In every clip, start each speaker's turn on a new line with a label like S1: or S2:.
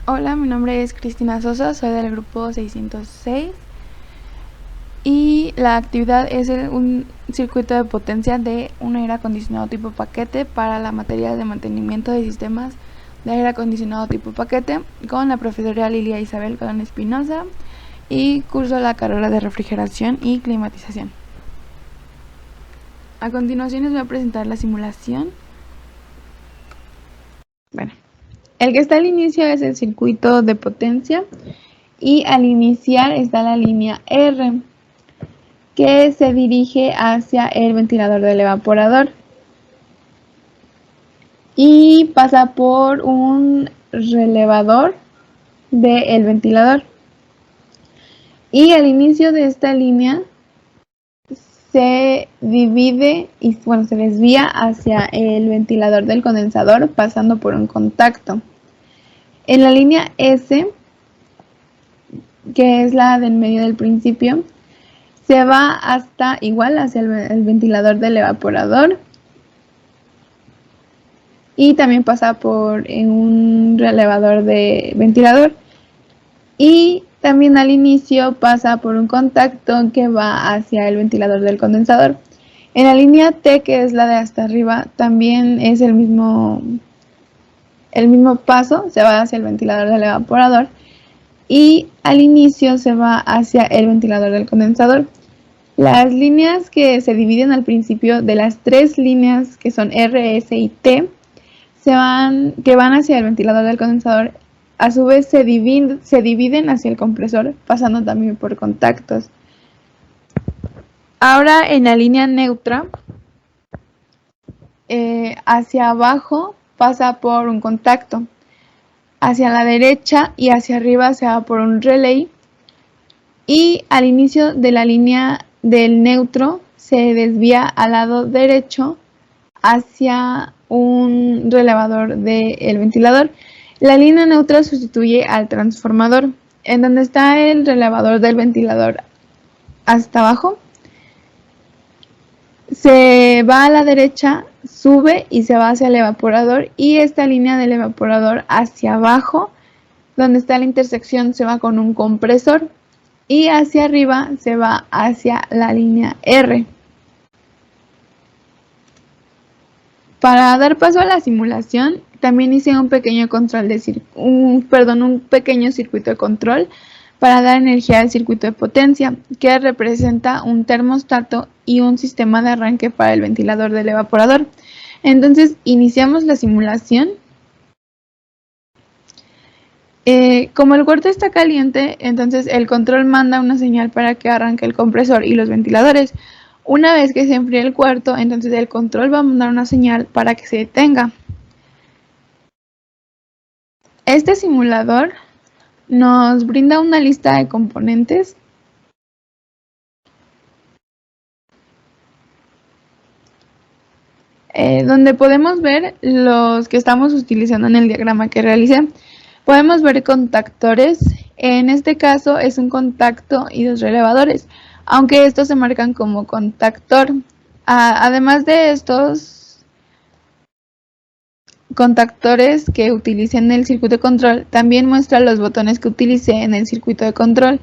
S1: Hola, mi nombre es Cristina Sosa, soy del grupo 606 y la actividad es un circuito de potencia de un aire acondicionado tipo paquete para la materia de mantenimiento de sistemas de aire acondicionado tipo paquete con la profesora Lilia Isabel Colón Espinosa y curso la carrera de refrigeración y climatización. A continuación les voy a presentar la simulación. Bueno, el que está al inicio es el circuito de potencia y al iniciar está la línea R que se dirige hacia el ventilador del evaporador y pasa por un relevador del ventilador, y al inicio de esta línea se divide y se desvía hacia el ventilador del condensador pasando por un contacto. En la línea S, que es la del medio del principio, se va hacia el ventilador del evaporador y también pasa por un relevador de ventilador, y también al inicio pasa por un contacto que va hacia el ventilador del condensador. En la línea T, que es la de hasta arriba, también es el mismo paso, se va hacia el ventilador del evaporador y al inicio se va hacia el ventilador del condensador. Las líneas que se dividen al principio de las tres líneas que son R, S y T que van hacia el ventilador del condensador, a su vez se dividen hacia el compresor, pasando también por contactos. Ahora en la línea neutra, hacia abajo pasa por un contacto, hacia la derecha y hacia arriba se va por un relay, y al inicio de la línea del neutro se desvía al lado derecho hacia un relevador del ventilador. La línea neutra sustituye al transformador. En donde está el relevador del ventilador hasta abajo, se va a la derecha, sube y se va hacia el evaporador, y esta línea del evaporador hacia abajo, donde está la intersección, se va con un compresor, y hacia arriba se va hacia la línea R. Para dar paso a la simulación, también hice un pequeño circuito de control para dar energía al circuito de potencia, que representa un termostato y un sistema de arranque para el ventilador del evaporador. Entonces, iniciamos la simulación. Como el cuarto está caliente, entonces el control manda una señal para que arranque el compresor y los ventiladores. Una vez que se enfríe el cuarto, entonces el control va a mandar una señal para que se detenga. Este simulador nos brinda una lista de componentes donde podemos ver los que estamos utilizando en el diagrama que realicé. Podemos ver contactores. En este caso es un contacto y dos relevadores, aunque estos se marcan como contactor. Además de estos contactores que utilicé en el circuito de control, también muestra los botones que utilicé en el circuito de control.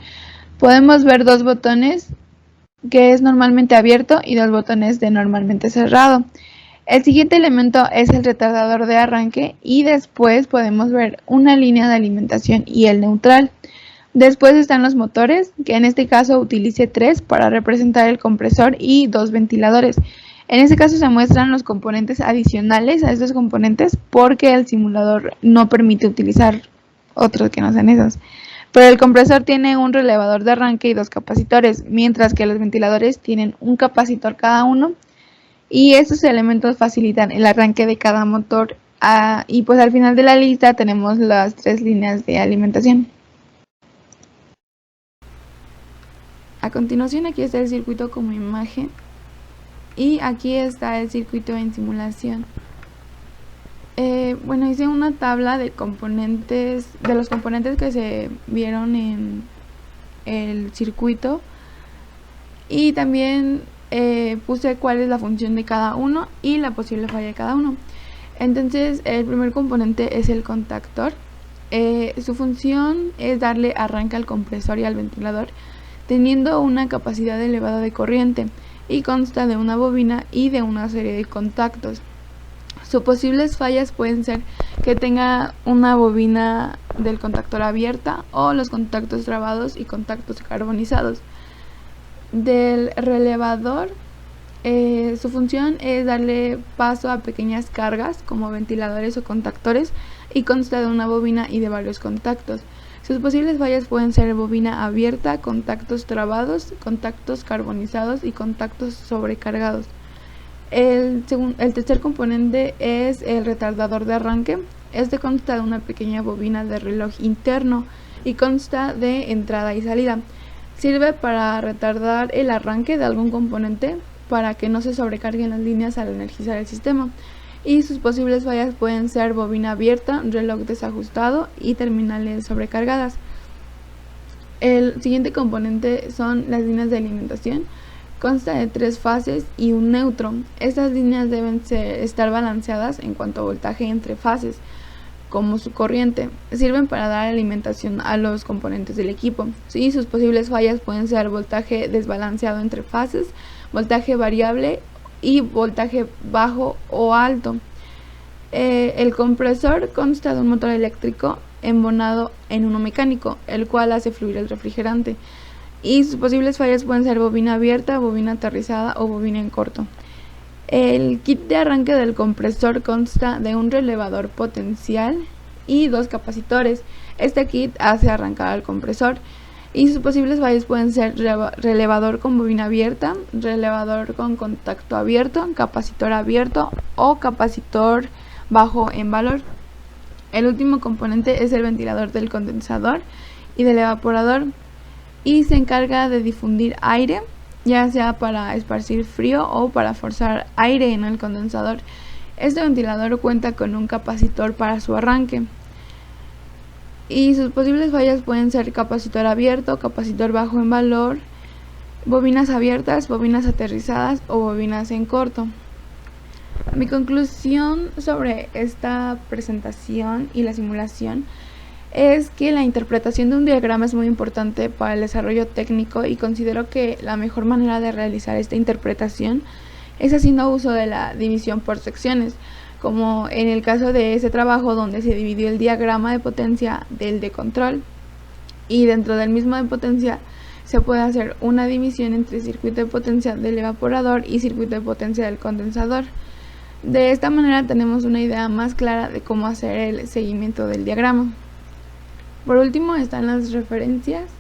S1: Podemos ver dos botones que es normalmente abierto y dos botones de normalmente cerrado. El siguiente elemento es el retardador de arranque, y después podemos ver una línea de alimentación y el neutral. Después están los motores, que en este caso utilicé 3 para representar el compresor y 2 ventiladores. En este caso se muestran los componentes adicionales a estos componentes porque el simulador no permite utilizar otros que no sean esos. Pero el compresor tiene un relevador de arranque y 2 capacitores, mientras que los ventiladores tienen un capacitor cada uno, y estos elementos facilitan el arranque de cada motor. Y pues al final de la lista tenemos las 3 líneas de alimentación. A continuación, aquí está el circuito como imagen y aquí está el circuito en simulación. Bueno, hice una tabla de componentes, de los componentes que se vieron en el circuito, y también puse cuál es la función de cada uno y la posible falla de cada uno. Entonces el primer componente es el contactor. Su función es darle arranque al compresor y al ventilador, teniendo una capacidad elevada de corriente, y consta de una bobina y de una serie de contactos. Sus posibles fallas pueden ser que tenga una bobina del contactor abierta o los contactos trabados y contactos carbonizados. Del relevador, su función es darle paso a pequeñas cargas como ventiladores o contactores, y consta de una bobina y de varios contactos. Sus posibles fallas pueden ser bobina abierta, contactos trabados, contactos carbonizados y contactos sobrecargados. El tercer componente es el retardador de arranque. Este consta de una pequeña bobina de reloj interno y consta de entrada y salida. Sirve para retardar el arranque de algún componente para que no se sobrecarguen las líneas al energizar el sistema. Y sus posibles fallas pueden ser bobina abierta, reloj desajustado y terminales sobrecargadas. El siguiente componente son las líneas de alimentación. Consta de 3 fases y un neutro. Estas líneas deben estar balanceadas en cuanto a voltaje entre fases, como su corriente. Sirven para dar alimentación a los componentes del equipo. Sí, sus posibles fallas pueden ser voltaje desbalanceado entre fases, voltaje variable y voltaje bajo o alto. El compresor consta de un motor eléctrico embonado en uno mecánico, el cual hace fluir el refrigerante. Y sus posibles fallas pueden ser bobina abierta, bobina aterrizada o bobina en corto. El kit de arranque del compresor consta de un relevador potencial y 2 capacitores. Este kit hace arrancar al compresor. Y sus posibles fallas pueden ser relevador con bobina abierta, relevador con contacto abierto, capacitor abierto o capacitor bajo en valor. El último componente es el ventilador del condensador y del evaporador, y se encarga de difundir aire, ya sea para esparcir frío o para forzar aire en el condensador. Este ventilador cuenta con un capacitor para su arranque. Y sus posibles fallas pueden ser capacitor abierto, capacitor bajo en valor, bobinas abiertas, bobinas aterrizadas o bobinas en corto. Mi conclusión sobre esta presentación y la simulación es que la interpretación de un diagrama es muy importante para el desarrollo técnico, y considero que la mejor manera de realizar esta interpretación es haciendo uso de la división por secciones, como en el caso de ese trabajo donde se dividió el diagrama de potencia del de control, y dentro del mismo de potencia se puede hacer una división entre circuito de potencia del evaporador y circuito de potencia del condensador. De esta manera tenemos una idea más clara de cómo hacer el seguimiento del diagrama. Por último están las referencias